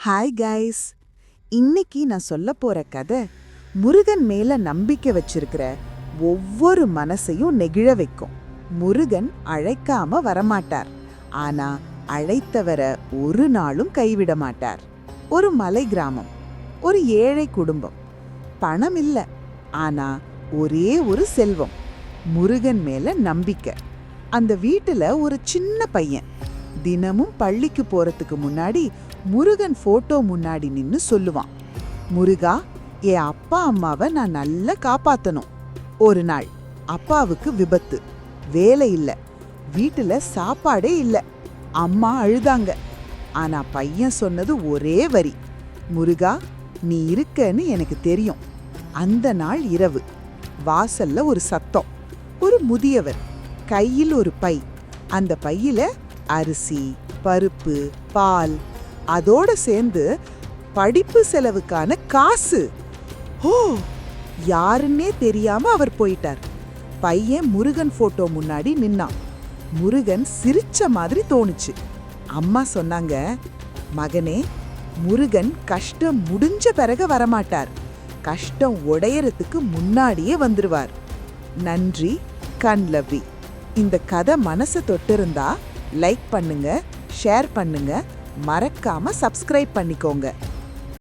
Hi guys. இன்னைக்கு நான் சொல்ல போற கதை முருகன் மேல நம்பிக்கை வச்சிருக்கிற ஒவ்வொரு மனசையும் நெகிழ வைக்கும். முருகன் அழைக்காம வரமாட்டார், ஆனா அழைத்தவரை ஒரு நாளும் கைவிட மாட்டார். ஒரு மலை கிராமம், ஒரு ஏழை குடும்பம். பணம் இல்ல, ஆனா ஒரே ஒரு செல்வம், முருகன் மேல நம்பிக்கை. அந்த வீட்டுல ஒரு சின்ன பையன் தினமும் பள்ளிக்கு போறதுக்கு முன்னாடி முருகன் போட்டோ முன்னாடி நின்னு சொல்லுவான், முருகா, என் அப்பா அம்மாவை நான் நல்லா காப்பாத்தணும். ஒரு நாள் அப்பாவுக்கு விபத்து, வேலை இல்ல, வீட்டுல சாப்பாடே இல்ல. அம்மா அழுதாங்க. ஆனா பையன் சொன்னது ஒரே வரி, முருகா, நீ இருக்கன்னு எனக்கு தெரியும். அந்த நாள் இரவு வாசல்ல ஒரு சத்தம். ஒரு முதியவர், கையில் ஒரு பை. அந்த பையில அரிசி, பருப்பு, பால், அதோட சேர்ந்து படிப்பு செலவுக்கான காசு. ஓ, யாருன்னே தெரியாம அவர் போயிட்டார். பையன் முருகன் போட்டோ முன்னாடி நின்னான். முருகன் சிரிச்ச மாதிரி தோணுச்சு. அம்மா சொன்னாங்க, மகனே, முருகன் கஷ்டம் முடிஞ்ச பிறகு வரமாட்டார், கஷ்டம் உடையறதுக்கு முன்னாடியே வந்துருவார். நன்றி கண்லவி. இந்த கதை மனசை தொட்டிருந்தா லைக் பண்ணுங்க, ஷேர் பண்ணுங்க, மறக்காம சப்ஸ்கிரைப் பண்ணிக்கோங்க.